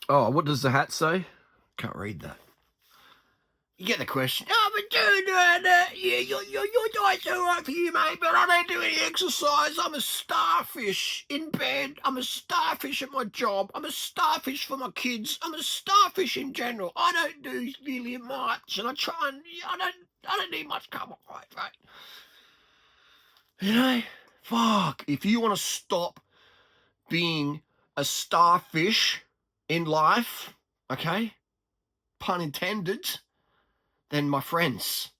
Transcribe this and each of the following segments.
Oh, what does the hat say? Can't read that. You get the question. Oh, but dude, your diet's all right for you, mate, but I don't do any exercise. I'm a starfish in bed. I'm a starfish at my job. I'm a starfish for my kids. I'm a starfish in general. I don't do really much, and I don't need much carbohydrate. You know, fuck. If you want to stop being a starfish in life, okay, pun intended, then my friends,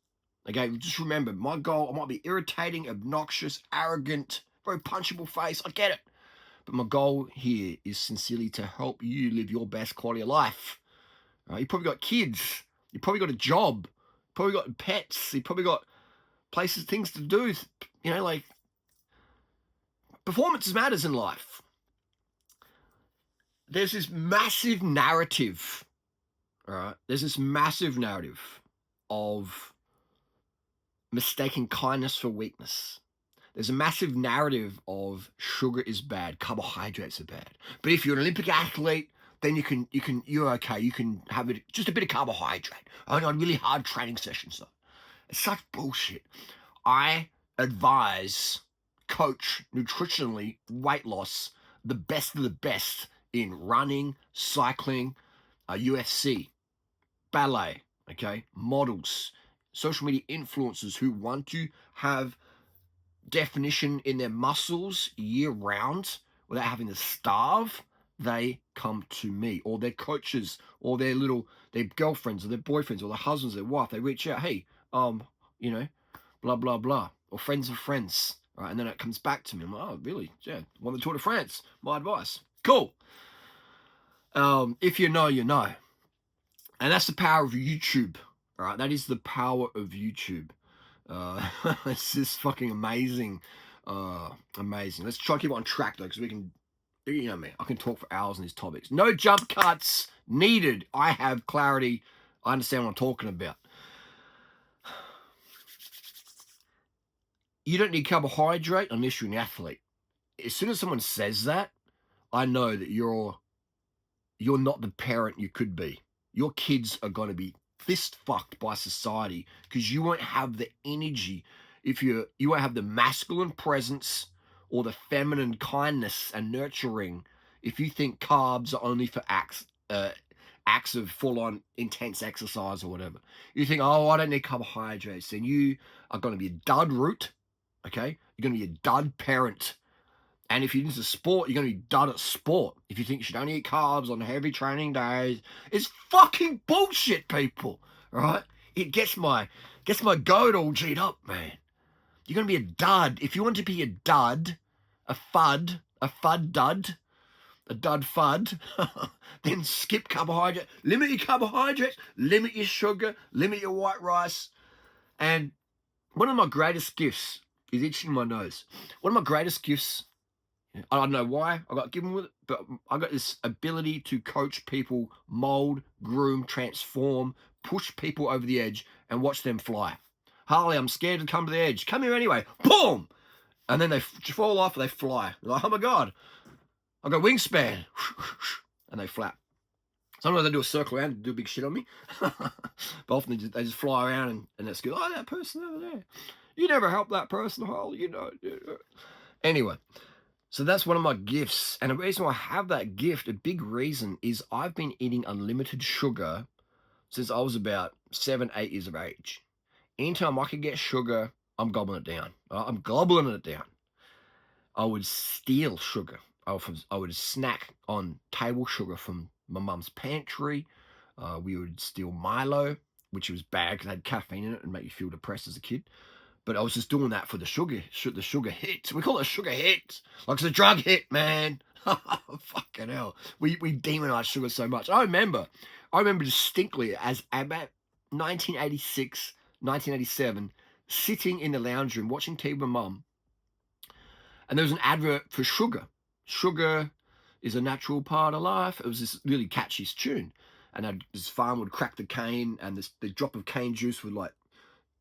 okay, just remember my goal. I might be irritating, obnoxious, arrogant, very punchable face. I get it. But my goal here is sincerely to help you live your best quality of life. You probably got kids. You probably got a job. You probably got pets. You probably got places, things to do. You know, like performance matters in life. There's this massive narrative. All right. There's this massive narrative of mistaking kindness for weakness. There's a massive narrative of sugar is bad, carbohydrates are bad. But if you're an Olympic athlete, then you're okay. You can have it just a bit of carbohydrate. Only on really hard training sessions though. It's such bullshit. I advise, coach nutritionally weight loss, the best of the best in running, cycling, UFC, ballet, okay, models, social media influencers who want to have definition in their muscles year round without having to starve, they come to me, or their coaches, or their girlfriends, or their boyfriends, or their husbands, their wife. They reach out, hey, you know, blah blah blah, or friends of friends, right? And then it comes back to me. I'm like, oh, really? Yeah, won the Tour de France. My advice. Cool. If you know, you know, and that's the power of YouTube. All right, that is the power of YouTube. It's just fucking amazing. Amazing. Let's try to keep it on track though, because we can, you know me, I can talk for hours on these topics. No jump cuts needed. I have clarity. I understand what I'm talking about. You don't need carbohydrate unless you're an athlete. As soon as someone says that, I know that you're not the parent you could be. Your kids are going to be fist fucked by society because you won't have the energy if you won't have the masculine presence or the feminine kindness and nurturing if you think carbs are only for acts of full on intense exercise or whatever. You think, oh, I don't need carbohydrates, then you are going to be a dud root, okay? You're going to be a dud parent. And if you're into sport, you're going to be done at sport. If you think you should only eat carbs on heavy training days, it's fucking bullshit, people. Right? It gets my goat all G'd up, man. You're going to be a dud. If you want to be a dud, a fud dud, a dud fud, then skip carbohydrate. Limit your carbohydrates, limit your sugar, limit your white rice. And one of my greatest gifts is itching my nose. One of my greatest gifts, I don't know why I got given with it, but I got this ability to coach people, mold, groom, transform, push people over the edge, and watch them fly. Harley, I'm scared to come to the edge. Come here anyway. Boom! And then they fall off and they fly. They're like, oh my God, I've got wingspan. And they flap. Sometimes they do a circle around and do big shit on me. But often they just fly around and they're scared. Oh, that person over there. You never help that person, Harley. You know. Anyway. So that's one of my gifts. And the reason why I have that gift, a big reason, is I've been eating unlimited sugar since I was about 7, 8 years of age. Anytime I could get sugar, I'm gobbling it down. I'm gobbling it down. I would steal sugar. I would snack on table sugar from my mum's pantry. We would steal Milo, which was bad because it had caffeine in it and make you feel depressed as a kid. But I was just doing that for the sugar hit. We call it a sugar hit. Like it's a drug hit, man. Fucking hell. We demonize sugar so much. I remember distinctly as about 1986, 1987, sitting in the lounge room watching TV with my mum, and there was an advert for sugar. Sugar is a natural part of life. It was this really catchy tune. And this farm would crack the cane, and the drop of cane juice would like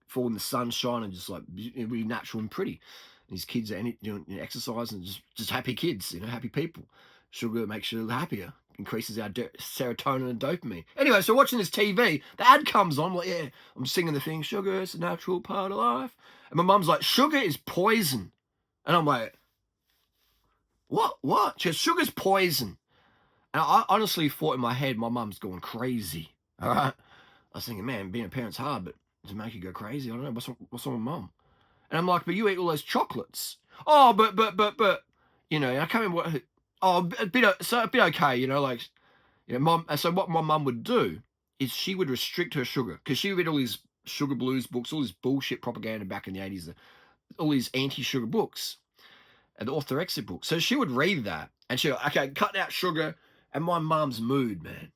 fall in the sunshine and just like really natural and pretty. And his kids are doing exercise and just happy kids, happy people. Sugar makes you happier. increases our serotonin and dopamine. Anyway, so watching this TV, the ad comes on. I'm like, yeah, I'm singing the thing, sugar is a natural part of life. And my mum's like, sugar is poison. And I'm like, what? She goes, sugar's poison. And I honestly thought in my head, my mum's going crazy. All right. I was thinking, man, being a parent's hard, but does it make you go crazy? I don't know. What's wrong with mum? And I'm like, but you eat all those chocolates. Oh, but, you know, I can't remember what, oh, a bit okay, you know, like, you know, mum. So what my mum would do is she would restrict her sugar because she read all these sugar blues books, all this bullshit propaganda back in the 80s, all these anti-sugar books and the orthorexia books. So she would read that and she'd go, okay, cut out sugar. And my mum's mood, man,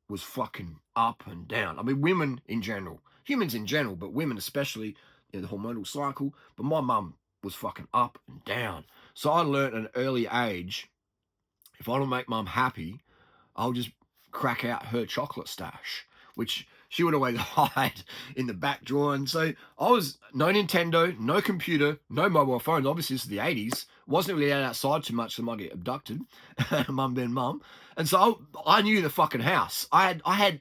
was fucking up and down. I mean, women in general, humans in general, but women especially, you know, the hormonal cycle. But my mum was fucking up and down. So I learned at an early age, if I don't make mum happy, I'll just crack out her chocolate stash, which she would always hide in the back drawer. And so I was no Nintendo, no computer, no mobile phones. Obviously, this is the 80s. Wasn't really out outside too much, so I might get abducted. Mum being mum. And so I knew the fucking house. I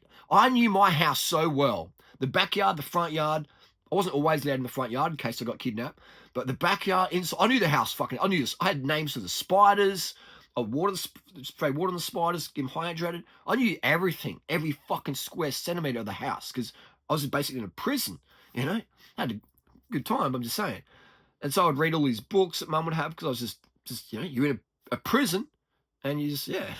knew my house so well. The backyard, the front yard. I wasn't always allowed in the front yard in case I got kidnapped. But the backyard, inside, I knew the house fucking. I knew this. I had names for the spiders. I spray water on the spiders, get them hydrated. I knew everything, every fucking square centimetre of the house because I was basically in a prison, you know. I had a good time, I'm just saying. And so I'd read all these books that mum would have because I was just you know, you're in a prison and you just, yeah.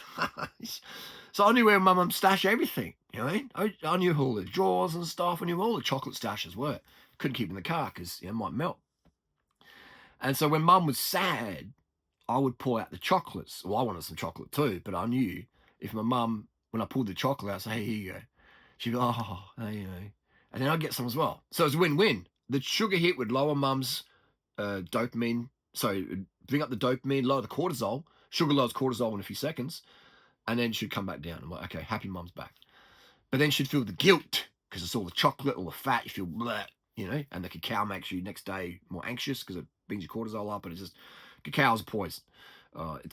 So I knew where mum stashed everything, you know. I knew all the drawers and stuff. I knew all the chocolate stashes were. Couldn't keep in the car because, you know, it might melt. And so when mum was sad, I would pull out the chocolates. Well, I wanted some chocolate too, but I knew if my mum, when I pulled the chocolate out, I'd say, hey, here you go. She'd be like, oh, you know. And then I'd get some as well. So it was a win-win. The sugar hit would lower mum's dopamine. So bring up the dopamine, lower the cortisol. Sugar lowers cortisol in a few seconds. And then she'd come back down. I'm like, okay, happy mum's back. But then she'd feel the guilt because it's all the chocolate, all the fat. You feel blah, you know. And the cacao makes you next day more anxious because it brings your cortisol up. And it's just... Cacao's a poison.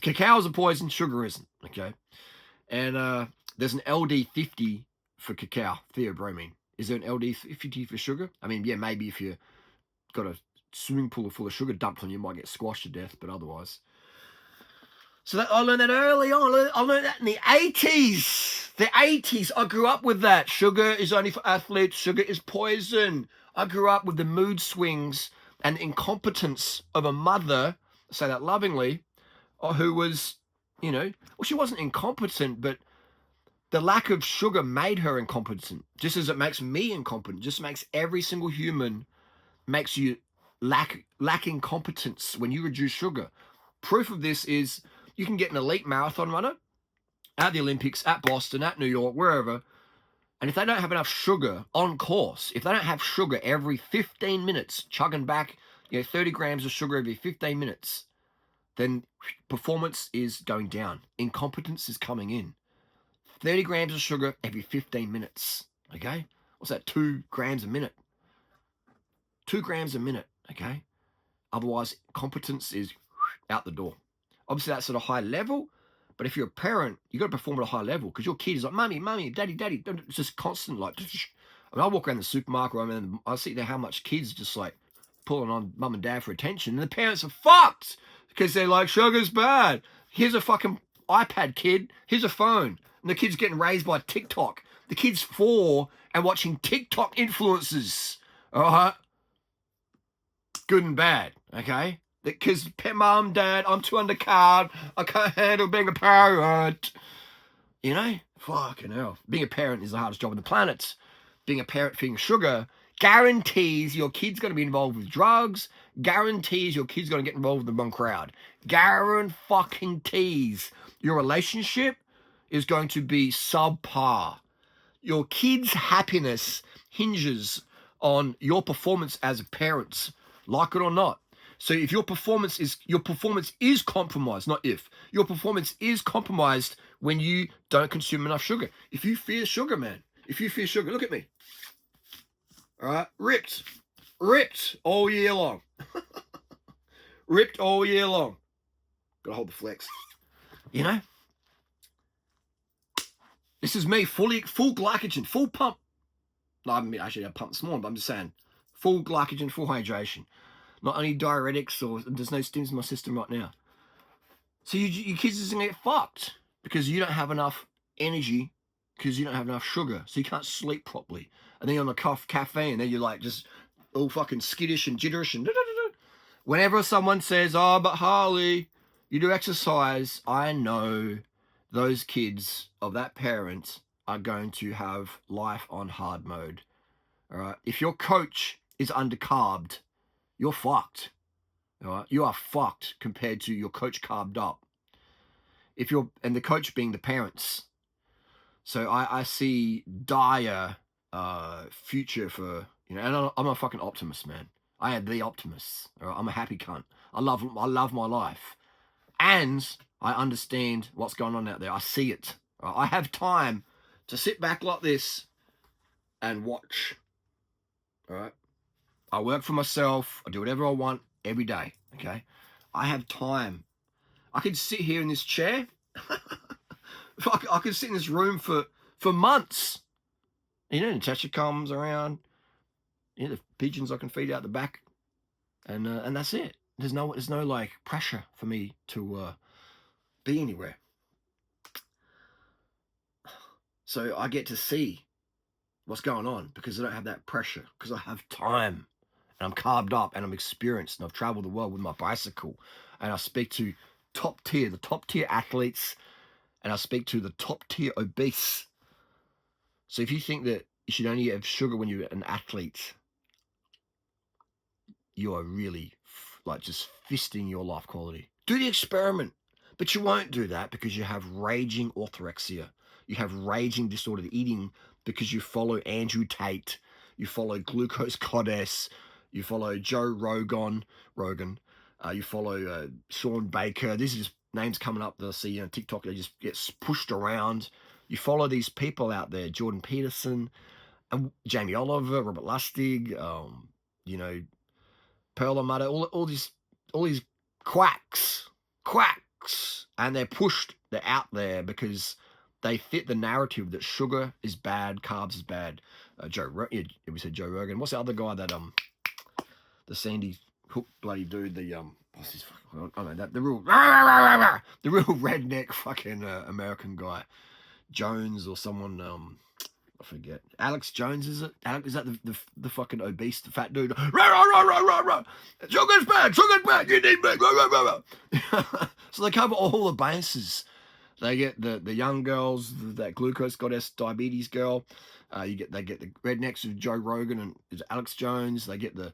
Cacao's a poison, sugar isn't, okay? And there's an LD50 for cacao, theobromine. Is there an LD50 for sugar? I mean, yeah, maybe if you got a swimming pool full of sugar dumped on you, you might get squashed to death, but otherwise. So I learned that early on. I learned that in the 80s. The 80s. I grew up with that. Sugar is only for athletes. Sugar is poison. I grew up with the mood swings and incompetence of a mother, say that lovingly, who was, you know, well, she wasn't incompetent, but the lack of sugar made her incompetent, just as it makes me incompetent, just makes every single human, makes you lacking competence when you reduce sugar. Proof of this is you can get an elite marathon runner at the Olympics, at Boston, at New York, wherever, and if they don't have enough sugar on course, if they don't have sugar every 15 minutes, chugging back, you know, 30 grams of sugar every 15 minutes, then performance is going down. Incompetence is coming in. 30 grams of sugar every 15 minutes, okay? What's that, 2 grams a minute? 2 grams a minute, okay? Otherwise, competence is out the door. Obviously, that's at a high level, but if you're a parent, you got to perform at a high level because your kid is like, mummy, daddy. It's just constant, like, I mean, I walk around the supermarket and I see how much kids just like pulling on mum and dad for attention, and the parents are fucked because they're like, sugar's bad. Here's a fucking iPad, kid. Here's a phone. And the kid's getting raised by TikTok. The kid's 4 and watching TikTok influencers. All right? Good and bad, okay? Because mum, dad, I'm too undercard. I can't handle being a parent. You know? Fucking hell. Being a parent is the hardest job on the planet. Being a parent feeding sugar guarantees your kid's going to be involved with drugs, guarantees your kid's going to get involved with the wrong crowd, guarantees your relationship is going to be subpar. Your kid's happiness hinges on your performance as parents, like it or not. So if your performance is compromised, not if. Your performance is compromised when you don't consume enough sugar. If you fear sugar, man, look at me. All right, ripped all year long. Ripped all year long. Gotta hold the flex. You know? This is me, full glycogen, full pump. No, I pumped this morning, but I'm just saying, full glycogen, full hydration. Not only diuretics, or there's no stims in my system right now. So your kids is gonna get fucked because you don't have enough energy, because you don't have enough sugar, so you can't sleep properly. And then you're on the caffeine, then you're like just all fucking skittish and jitterish and whenever someone says, "Oh, but Harley, you do exercise," I know those kids of that parent are going to have life on hard mode. All right. If your coach is undercarbed, you're fucked. All right. You are fucked compared to your coach carved up. And the coach being the parents. So I see dire future for, and I'm a fucking optimist, man. I am the optimist. All right? I'm a happy cunt. I love my life. And I understand what's going on out there. I see it. All right? I have time to sit back like this and watch. All right. I work for myself. I do whatever I want every day. Okay. I have time. I could sit here in this chair. I could sit in this room for months. Natasha comes around. The pigeons I can feed out the back, and that's it. There's no like pressure for me to be anywhere. So I get to see what's going on because I don't have that pressure, because I have time. And I'm carved up and I'm experienced and I've traveled the world with my bicycle, and I speak to the top tier athletes, and I speak to the top tier obese. So if you think that you should only have sugar when you're an athlete, you are really like just fisting your life quality. Do the experiment, but you won't do that because you have raging orthorexia. You have raging disordered eating because you follow Andrew Tate, you follow Glucose Goddess, you follow Joe Rogan, you follow Sean Baker. These are just names coming up that I see on TikTok. They just get pushed around. You follow these people out there, Jordan Peterson, and Jamie Oliver, Robert Lustig, Perlmutter, all these quacks, and they're out there because they fit the narrative that sugar is bad, carbs is bad. We said Joe Rogan. What's the other guy that the Sandy Hook bloody dude? What's his? I don't know that the real redneck fucking American guy, Jones or someone. I forget. Alex Jones, is it? Is that the fucking obese, the fat dude? Sugar's bad, you need me. So they cover all the bases. They get the young girls, that Glucose Goddess diabetes girl. They get the rednecks of Joe Rogan and Alex Jones. They get the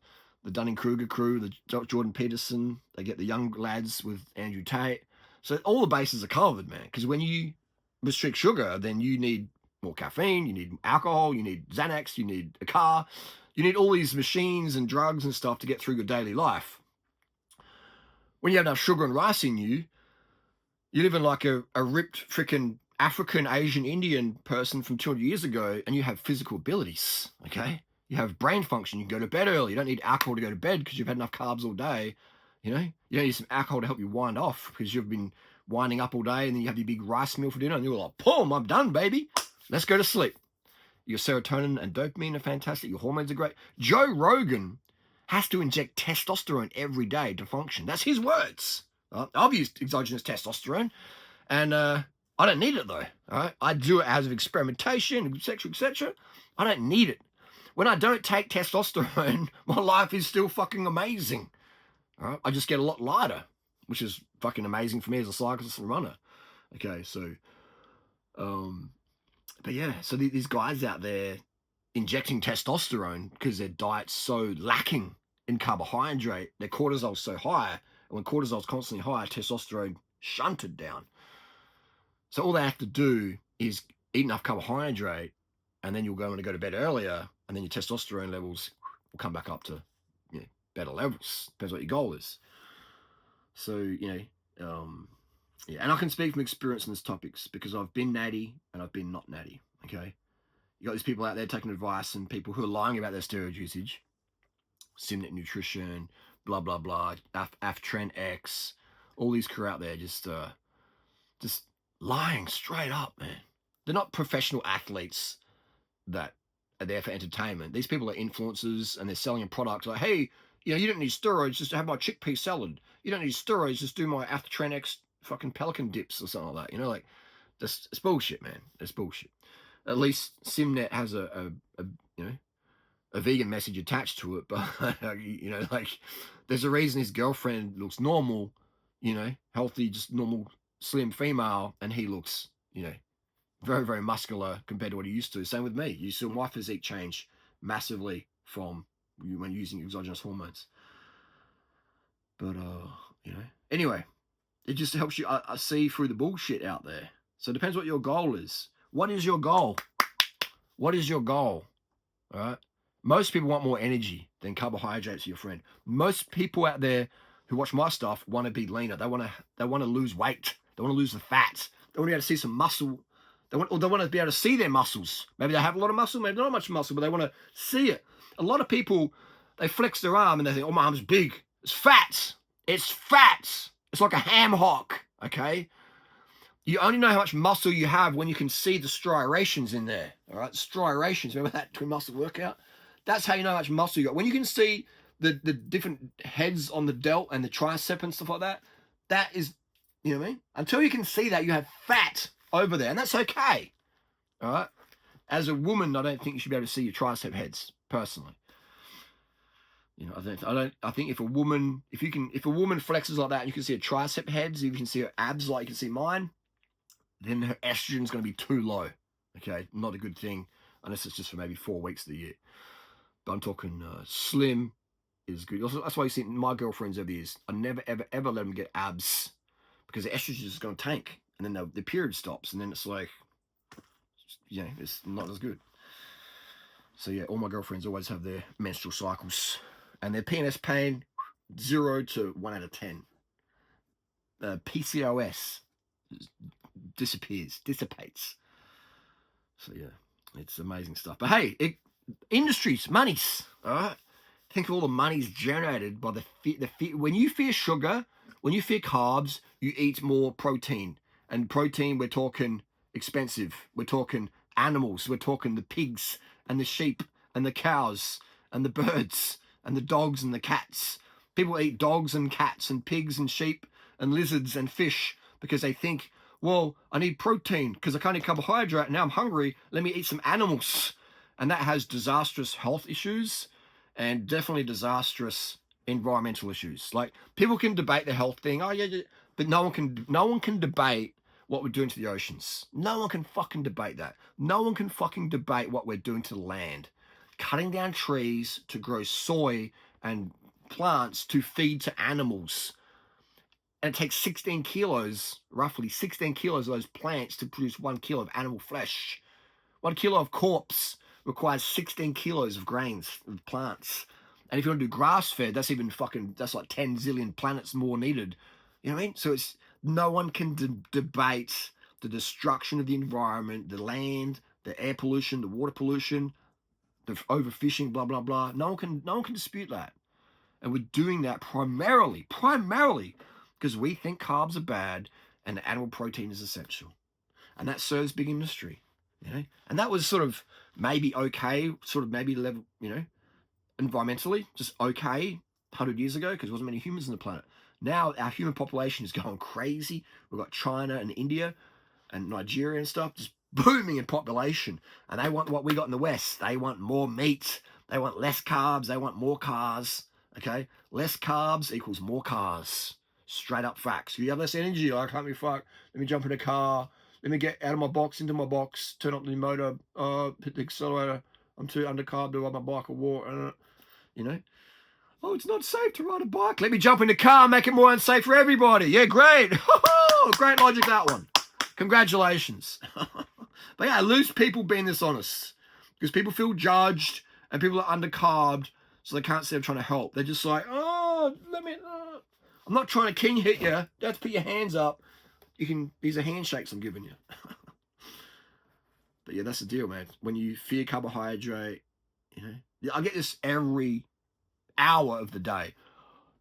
Dunning-Kruger crew, the Jordan Peterson. They get the young lads with Andrew Tate. So all the bases are covered, man. Because when you restrict sugar, then you need more caffeine, you need alcohol, you need Xanax, you need a car, you need all these machines and drugs and stuff to get through your daily life. When you have enough sugar and rice in you, you live in like a ripped freaking African, Asian, Indian person from 200 years ago, and you have physical abilities, okay? You have brain function, you can go to bed early, you don't need alcohol to go to bed because you've had enough carbs all day, you don't need some alcohol to help you wind off because you've been winding up all day, and then you have your big rice meal for dinner, and you're like, boom, I'm done, baby. Let's go to sleep. Your serotonin and dopamine are fantastic. Your hormones are great. Joe Rogan has to inject testosterone every day to function. That's his words. I've used exogenous testosterone, and I don't need it though. All right? I do it as of experimentation, etc., etc. I don't need it. When I don't take testosterone, my life is still fucking amazing. All right? I just get a lot lighter, which is fucking amazing for me as a cyclist and runner. Okay, so but yeah, so these guys out there injecting testosterone because their diet's so lacking in carbohydrate, their cortisol's so high, and when cortisol's constantly high, testosterone shunted down. So all they have to do is eat enough carbohydrate, and then you'll go to bed earlier, and then your testosterone levels will come back up to better levels. Depends what your goal is. So yeah, and I can speak from experience on these topics because I've been natty and I've been not natty, okay? You got these people out there taking advice and people who are lying about their steroid usage, Simnet Nutrition, blah, blah, blah, Aftren X, all these crew out there just lying straight up, man. they're not professional athletes that are there for entertainment. These people are influencers and they're selling a product like, hey, you don't need steroids just to have my chickpea salad. You don't need steroids, just do my after train X fucking pelican dips or something like that. Like that's it's bullshit, man. It's bullshit. At least Simnet has a a vegan message attached to it, but like there's a reason his girlfriend looks normal, healthy, just normal, slim female, and he looks, very, very muscular compared to what he used to. Same with me. You saw my physique change massively from when using exogenous hormones. But anyway, it just helps you see through the bullshit out there. So it depends what your goal is. What is your goal? What is your goal? All right. Most people want more energy than carbohydrates, your friend. Most people out there who watch my stuff want to be leaner. They want to lose weight. They want to lose the fat. They want to be able to see some muscle. They want to be able to see their muscles. Maybe they have a lot of muscle, maybe not much muscle, but they want to see it. A lot of people, they flex their arm and they think, oh, my arm's big. It's fat. It's fat. It's like a ham hock, okay? You only know how much muscle you have when you can see the striations in there, all right? Striations, remember that twin muscle workout? That's how you know how much muscle you got. When you can see the different heads on the delt and the tricep and stuff like that, that is, you know what I mean? Until you can see that, you have fat over there, and that's okay, all right? As a woman, I don't think you should be able to see your tricep heads, personally. I think if a woman flexes like that and you can see her tricep heads, if you can see her abs like you can see mine, then her estrogen's going to be too low. Okay, not a good thing unless it's just for maybe 4 weeks of the year. But I'm talking slim is good. Also, that's why you see my girlfriends over the years, I never, ever, ever let them get abs because the estrogen is going to tank. And then the period stops. And then it's like, it's not as good. So yeah, all my girlfriends always have their menstrual cycles. And their PMS pain, 0 to 1 out of 10. PCOS dissipates. So yeah, it's amazing stuff. But hey, industries, monies, all right? Think of all the monies generated by when you fear sugar, when you fear carbs, you eat more protein. And protein, we're talking expensive. We're talking animals. We're talking the pigs and the sheep and the cows and the birds and the dogs and the cats. People eat dogs and cats and pigs and sheep and lizards and fish because they think, well, I need protein because I can't eat carbohydrate. Now I'm hungry. Let me eat some animals. And that has disastrous health issues and definitely disastrous environmental issues. Like, people can debate the health thing. Oh, yeah. But no one can debate what we're doing to the oceans. No one can fucking debate that. No one can fucking debate what we're doing to the land. Cutting down trees to grow soy and plants to feed to animals. And it takes 16 kilos, roughly 16 kilos of those plants to produce 1 kilo of animal flesh. 1 kilo of corpse requires 16 kilos of grains of plants. And if you want to do grass-fed, that's like 10 zillion planets more needed. You know what I mean? So no one can debate the destruction of the environment, the land, the air pollution, the water pollution, the overfishing, blah, blah, blah. No one can dispute that. And we're doing that primarily because we think carbs are bad and animal protein is essential. And that serves big industry, And that was sort of maybe okay, sort of maybe level, environmentally, just okay 100 years ago because there wasn't many humans on the planet. Now our human population is going crazy. We've got China and India and Nigeria and stuff just booming in population. And they want what we got in the West. They want more meat. They want less carbs. They want more cars. Okay? Less carbs equals more cars. Straight up facts. You have less energy. I can't be fucked. Let me jump in a car. Let me get out of my box, into my box, turn up the motor, hit the accelerator. I'm too undercarb to ride my bike or walk. Oh, it's not safe to ride a bike. Let me jump in the car, make it more unsafe for everybody. Yeah, great. Great logic, that one. Congratulations. But yeah, I lose people being this honest because people feel judged and people are undercarbed, so they can't say I'm trying to help. They're just like, oh, I'm not trying to king hit you. You have to put your hands up. These are handshakes I'm giving you. But yeah, that's the deal, man. When you fear carbohydrate, I get this every hour of the day.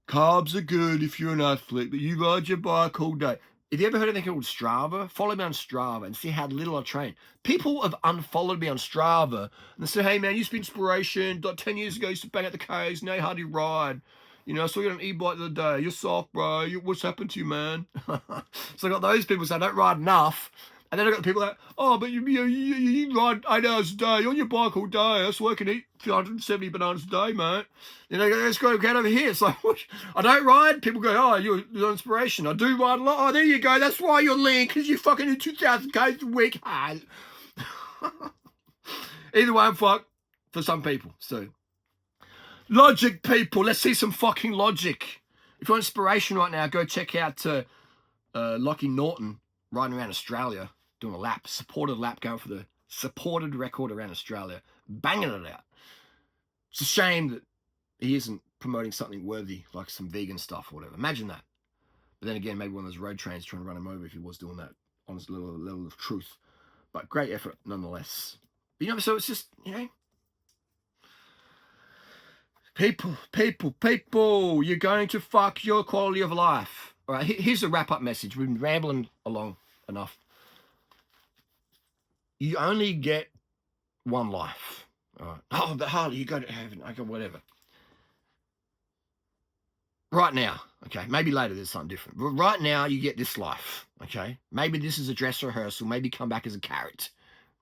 Carbs are good if you're an athlete, but you ride your bike all day. If you ever heard of anything called Strava, follow me on Strava and see how little I train. People have unfollowed me on Strava and they say, hey man, you used to be inspiration. 10 years ago, you used to bang out the Ks. Now you hardly ride. You know, I saw you on an e-bike the other day. You're soft, bro. What's happened to you, man? So I got those people saying I don't ride enough. And then I got the people that, oh, but you ride 8 hours a day. You're on your bike all day. That's working, eat 370 bananas a day, mate. You know, let's go get over here. It's like, I don't ride. People go, oh, you're inspiration. I do ride a lot. Oh, there you go. That's why you're lean, because you fucking do 2,000 Ks a week. Either way, I'm fucked for some people. So, logic, people. Let's see some fucking logic. If you want inspiration right now, go check out Lockie Norton riding around Australia, doing a lap, supported lap, going for the supported record around Australia, banging it out. It's a shame that he isn't promoting something worthy, like some vegan stuff or whatever. Imagine that. But then again, maybe one of those road trains trying to run him over if he was doing that on his little level of truth. But great effort nonetheless. But, you know, so it's just, you know, people, you're going to fuck your quality of life. All right, here's the wrap-up message. We've been rambling along enough. You only get one life. All right. Oh, but Harley, you go to heaven. Okay, whatever. Right now, okay, maybe later there's something different. But right now, you get this life, okay? Maybe this is a dress rehearsal. Maybe come back as a carrot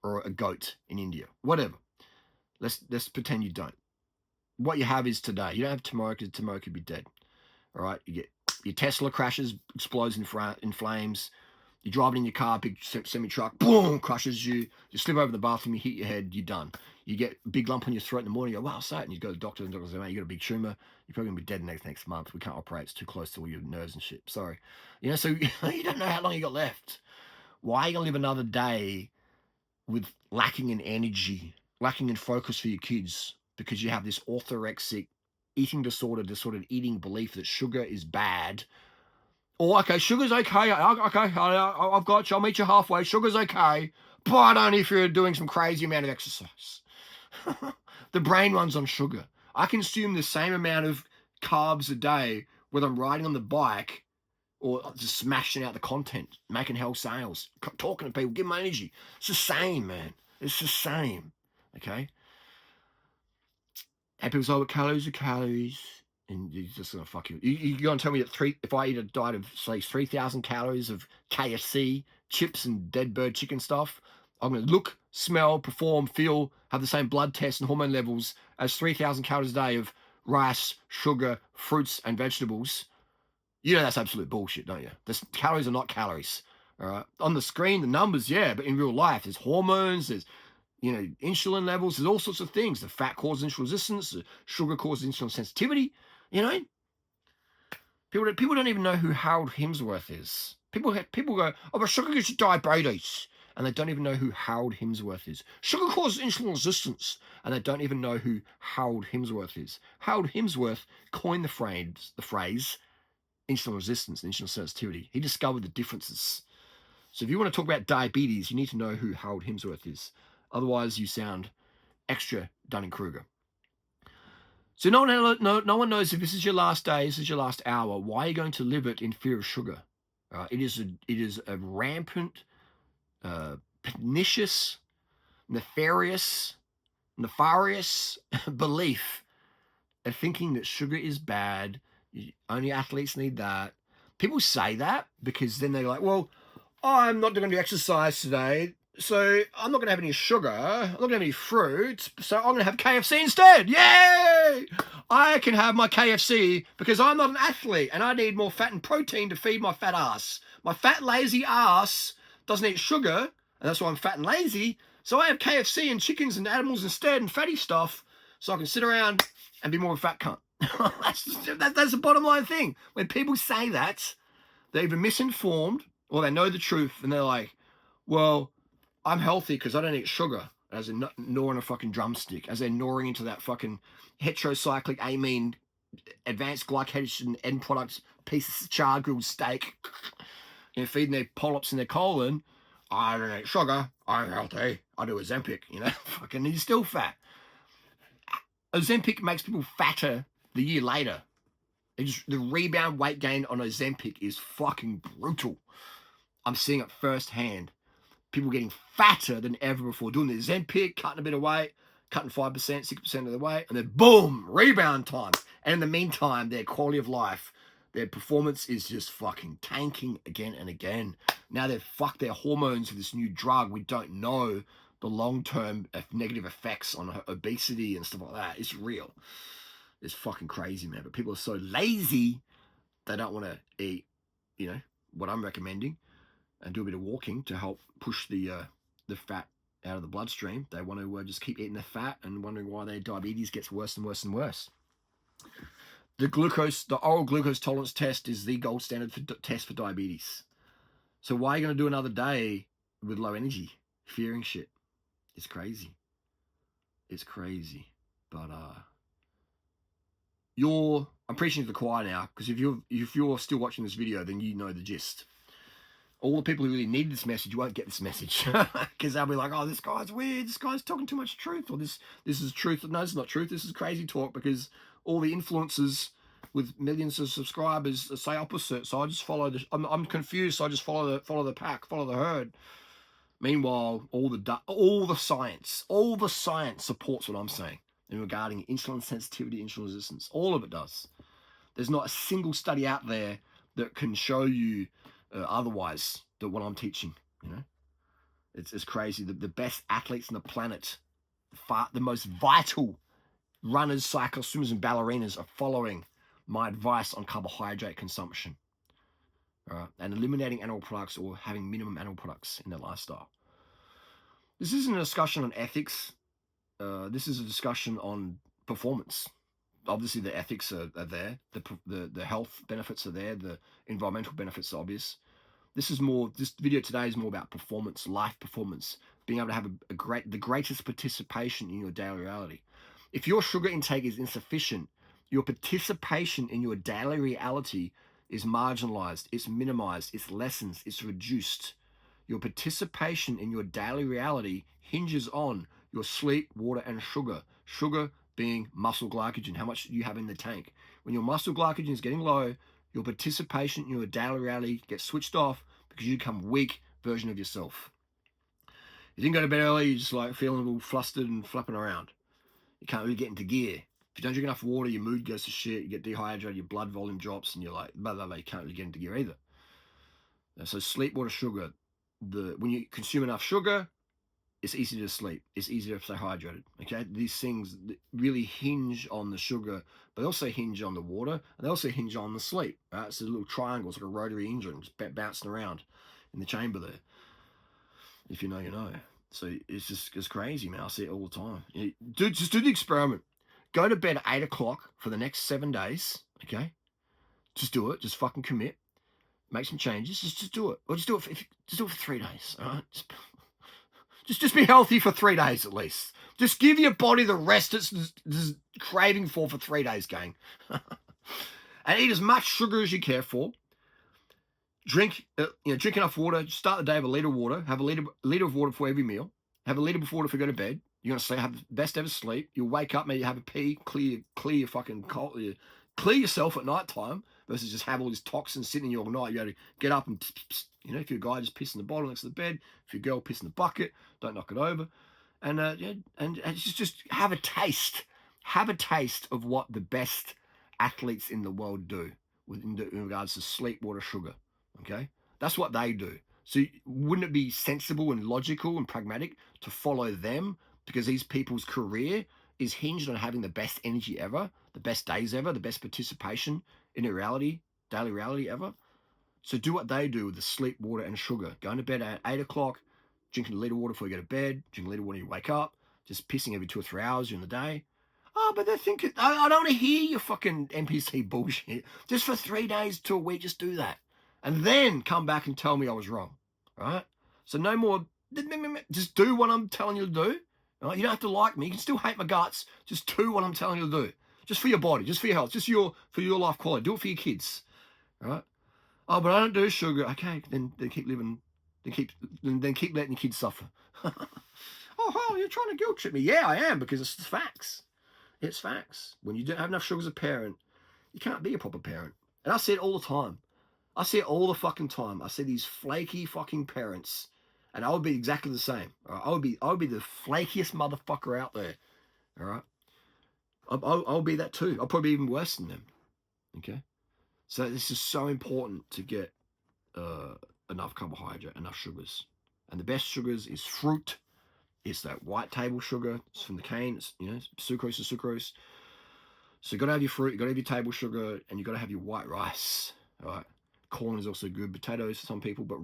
or a goat in India. Whatever. Let's pretend you don't. What you have is today. You don't have tomorrow because tomorrow could be dead. All right? You get your Tesla crashes, explodes in flames. You're driving in your car, big semi-truck, boom, crushes you. You slip over the bathroom, you hit your head, you're done. You get a big lump on your throat in the morning, you go, wow, what's that? And you go to the doctor, and the doctor says, mate, you got a big tumor. You're probably going to be dead next month. We can't operate. It's too close to all your nerves and shit. Sorry. You know, so you don't know how long you got left. Why are you going to live another day with lacking in energy, lacking in focus for your kids? Because you have this orthorexic eating disorder, disordered eating belief that sugar is bad. Oh, okay, sugar's okay. Okay, I've got you. I'll meet you halfway. Sugar's okay, but only if you're doing some crazy amount of exercise. The brain runs on sugar. I consume the same amount of carbs a day whether I'm riding on the bike or just smashing out the content, making hell sales, talking to people, giving my energy. It's the same, man. It's the same, okay? And people say, oh, calories are calories. And you're just gonna fuck you. You're gonna tell me that if I eat a diet of say 3,000 calories of KFC chips and dead bird chicken stuff, I'm gonna look, smell, perform, feel, have the same blood tests and hormone levels as 3,000 calories a day of rice, sugar, fruits, and vegetables. You know that's absolute bullshit, don't you? Calories are not calories. All right. On the screen, the numbers, yeah, but in real life, there's hormones, there's insulin levels, there's all sorts of things. The fat causes insulin resistance, the sugar causes insulin sensitivity. You know, people don't even know who Harold Hemsworth is. People go, oh, but sugar gives you diabetes, and they don't even know who Harold Hemsworth is. Sugar causes insulin resistance, and they don't even know who Harold Hemsworth is. Harold Hemsworth coined the phrase insulin resistance and insulin sensitivity. He discovered the differences. So if you want to talk about diabetes, you need to know who Harold Hemsworth is. Otherwise, you sound extra Dunning-Kruger. So no one knows if this is your last day, this is your last hour. Why are you going to live it in fear of sugar? It is a rampant, pernicious, nefarious belief of thinking that sugar is bad. Only athletes need that. People say that because then they're like, well, I'm not going to do exercise today, so I'm not going to have any sugar. I'm not going to have any fruit, so I'm going to have KFC instead. Yay! I can have my KFC because I'm not an athlete and I need more fat and protein to feed my fat ass. My fat, lazy ass doesn't eat sugar, and that's why I'm fat and lazy. So I have KFC and chickens and animals instead and fatty stuff, so I can sit around and be more of a fat cunt. That's the bottom line thing. When people say that, they're either misinformed or they know the truth and they're like, well, I'm healthy because I don't eat sugar, as in gnawing a fucking drumstick, as they're gnawing into that fucking heterocyclic amine advanced glycation end product piece of char grilled steak, feeding their polyps in their colon. I don't eat sugar. I'm healthy. I do Ozempic, fucking you're still fat. Ozempic makes people fatter the year later. The rebound weight gain on Ozempic is fucking brutal. I'm seeing it firsthand. People getting fatter than ever before, doing the Ozempic, cutting a bit of weight, cutting 5%, 6% of the weight, and then boom, rebound time. And in the meantime, their quality of life, their performance is just fucking tanking again and again. Now they've fucked their hormones with this new drug. We don't know the long-term negative effects on obesity and stuff like that. It's real. It's fucking crazy, man. But people are so lazy, they don't want to eat, what I'm recommending, and do a bit of walking to help push the fat out of the bloodstream. They want to just keep eating the fat and wondering why their diabetes gets worse and worse and worse. The oral glucose tolerance test is the gold standard test for diabetes. So why are you going to do another day with low energy, fearing shit? It's crazy. It's crazy. But I'm preaching to the choir now, because if you're still watching this video, then you know the gist. All the people who really need this message won't get this message, because they'll be like, oh, this guy's weird, this guy's talking too much truth, or this is truth. No, it's not truth, this is crazy talk, because all the influencers with millions of subscribers say opposite. So I just follow I'm confused, so I just follow the pack, follow the herd. Meanwhile, all the science supports what I'm saying in regarding insulin sensitivity, insulin resistance. All of it does. There's not a single study out there that can show you otherwise than what I'm teaching. It's crazy. The best athletes on the planet, the most vital runners, cyclists, swimmers, and ballerinas are following my advice on carbohydrate consumption, and eliminating animal products or having minimum animal products in their lifestyle. This isn't a discussion on ethics. This is a discussion on performance. Obviously, the ethics are there. The health benefits are there. The environmental benefits are obvious. This video today is more about performance, life performance, being able to have the greatest participation in your daily reality. If your sugar intake is insufficient, your participation in your daily reality is marginalized, it's minimized, it's lessened, it's reduced. Your participation in your daily reality hinges on your sleep, water, and sugar. Sugar being muscle glycogen, how much you have in the tank. When your muscle glycogen is getting low, your participation in your daily reality gets switched off, because you become a weak version of yourself. You didn't go to bed early, you're just like feeling a little flustered and flapping around. You can't really get into gear. If you don't drink enough water, your mood goes to shit, you get dehydrated, your blood volume drops, and you're like, blah, blah, blah, you can't really get into gear either. So sleep, water, sugar. When you consume enough sugar, it's easy to sleep. It's easier to stay hydrated. Okay, these things really hinge on the sugar, but they also hinge on the water, and they also hinge on the sleep. Right? It's a little triangle. It's like a rotary engine, just bouncing around in the chamber there. If you know, you know. So it's crazy, man. I see it all the time. Just do the experiment. Go to bed at 8 o'clock for the next 7 days. Okay, just do it. Just fucking commit. Make some changes. Just do it, or just do it for 3 days. All right. Just be healthy for 3 days at least. Just give your body the rest it's craving for 3 days, gang. And eat as much sugar as you care for. Drink enough water. Start the day with a liter of water. Have a liter of water before every meal. Have a liter before if you go to bed. You're gonna have the best ever sleep. You'll wake up, maybe have a pee, clear your fucking cold, clear yourself at night time, versus just have all these toxins sitting in you all night. You got to get up and, if you're a guy, just piss in the bottle next to the bed. If you're a girl, piss in the bucket. Don't knock it over. And just have a taste. Have a taste of what the best athletes in the world do in regards to sleep, water, sugar. Okay, that's what they do. So wouldn't it be sensible and logical and pragmatic to follow them? Because these people's career is hinged on having the best energy ever, the best days ever, the best participation in a daily reality ever. So do what they do with the sleep, water, and sugar. Going to bed at 8 o'clock, drinking a liter of water before you go to bed, drinking a liter of water when you wake up, just pissing every 2 or 3 hours during the day. Oh, but they think, I don't want to hear your fucking NPC bullshit. Just for 3 days to a week, just do that. And then come back and tell me I was wrong, right? So no more, just do what I'm telling you to do. Right? You don't have to like me. You can still hate my guts. Just do what I'm telling you to do. Just for your body, just for your health, just for your life quality. Do it for your kids, right? Oh, but I don't do sugar. Okay, then keep living, then keep letting your kids suffer. Oh, you're trying to guilt trip me. Yeah, I am, because it's facts. It's facts. When you don't have enough sugar as a parent, you can't be a proper parent. And I say it all the time. I see it all the fucking time. I see these flaky fucking parents, and I would be exactly the same. All right? I would be the flakiest motherfucker out there. All right, I'll be that too. I'll probably be even worse than them. Okay, so this is so important to get enough carbohydrate, enough sugars, and the best sugars is fruit. It's that white table sugar. It's from the cane. It's, you know, sucrose is sucrose. So you got to have your fruit. You got to have your table sugar, and you got to have your white rice. All right. Corn is also good. Potatoes for some people, but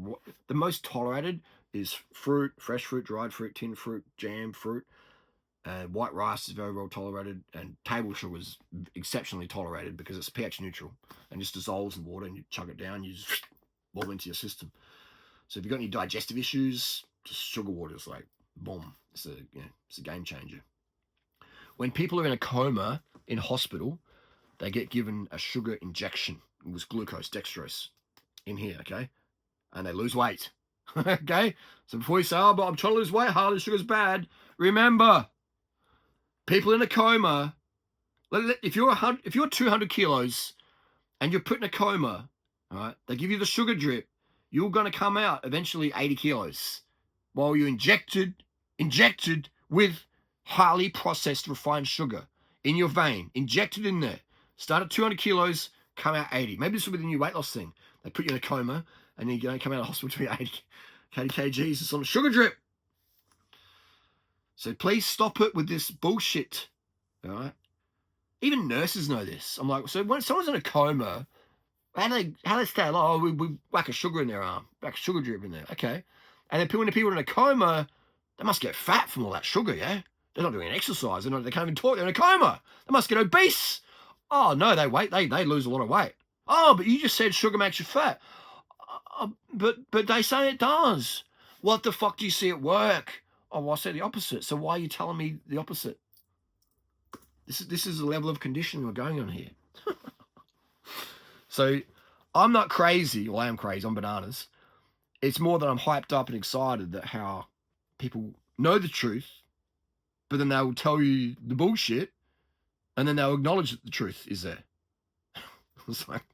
the most tolerated is fruit, fresh fruit, dried fruit, tinned fruit, jam fruit. And white rice is very well tolerated, and table sugar is exceptionally tolerated because it's pH neutral and just dissolves in water, and you chug it down, you just warm into your system. So if you've got any digestive issues, just sugar water is like boom. It's a game changer. When people are in a coma in hospital, they get given a sugar injection with glucose, dextrose, in here, okay? And they lose weight, okay? So before you say, oh, but I'm trying to lose weight, Harley, sugar's bad, remember, people in a coma, if you're 200 kilos and you're put in a coma, all right, they give you the sugar drip, you're going to come out eventually 80 kilos while you're injected with highly processed refined sugar in your vein, injected in there. Start at 200 kilos, come out 80. Maybe this will be the new weight loss thing. They put you in a coma and then you come out of hospital to be 80 kgs. It's on a sugar drip. So please stop it with this bullshit. All right. Even nurses know this. I'm like, so when someone's in a coma, how do they stay alive? Oh, we whack a sugar in their arm, whack a sugar drip in there. Okay. And then when people in a coma, they must get fat from all that sugar, yeah? They're not doing exercise. They can't even talk. They're in a coma. They must get obese. Oh, no, they lose a lot of weight. Oh, but you just said sugar makes you fat. But they say it does. What the fuck do you see at work? Oh, well, I say the opposite. So why are you telling me the opposite? This is the level of conditioning we're going on here. So I'm not crazy. Well, I am crazy. I'm bananas. It's more that I'm hyped up and excited that how people know the truth, but then they'll tell you the bullshit, and then they'll acknowledge that the truth is there. It's like,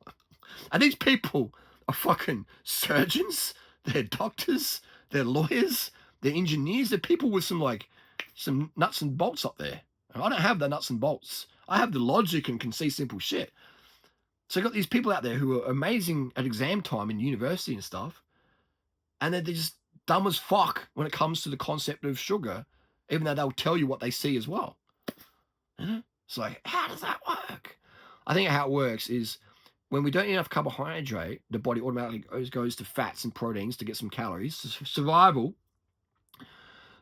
and these people are fucking surgeons, they're doctors, they're lawyers, they're engineers, they're people with some nuts and bolts up there. I don't have the nuts and bolts. I have the logic and can see simple shit. So you've got these people out there who are amazing at exam time in university and stuff, and they're just dumb as fuck when it comes to the concept of sugar, even though they'll tell you what they see as well. It's like, how does that work? I think how it works is when we don't eat enough carbohydrate, the body automatically goes to fats and proteins to get some calories, survival.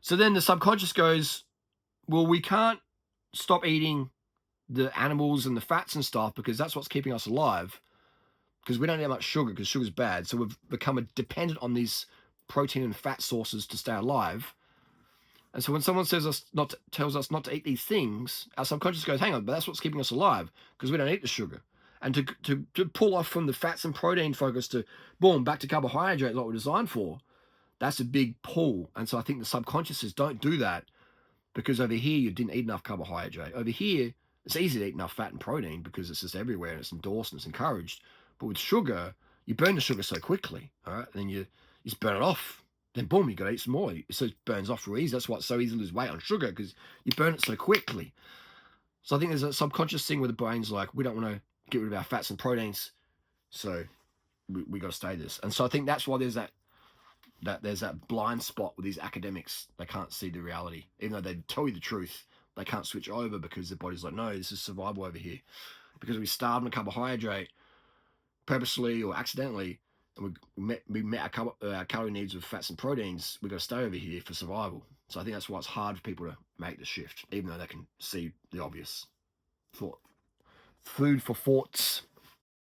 So then the subconscious goes, well, we can't stop eating the animals and the fats and stuff because that's what's keeping us alive, because we don't need much sugar because sugar's bad. So we've become dependent on these protein and fat sources to stay alive. And so when someone tells us not to eat these things, our subconscious goes, hang on, but that's what's keeping us alive because we don't eat the sugar. And to pull off from the fats and protein focus to, boom, back to carbohydrate like we're designed for, that's a big pull. And so I think the subconscious says, don't do that because over here you didn't eat enough carbohydrate. Over here, it's easy to eat enough fat and protein because it's just everywhere and it's endorsed and it's encouraged. But with sugar, you burn the sugar so quickly, all right? And then you just burn it off. Then boom, you got to eat some more. So it burns off real easy. That's why it's so easy to lose weight on sugar, because you burn it so quickly. So I think there's a subconscious thing where the brain's like, we don't want to get rid of our fats and proteins, so we got to stay this. And so I think that's why there's that blind spot with these academics. They can't see the reality, even though they tell you the truth. They can't switch over because their body's like, no, this is survival over here. Because we starved on carbohydrate purposely or accidentally, and we met our calorie needs with fats and proteins, we've got to stay over here for survival. So I think that's why it's hard for people to make the shift, even though they can see the obvious. Food for thoughts.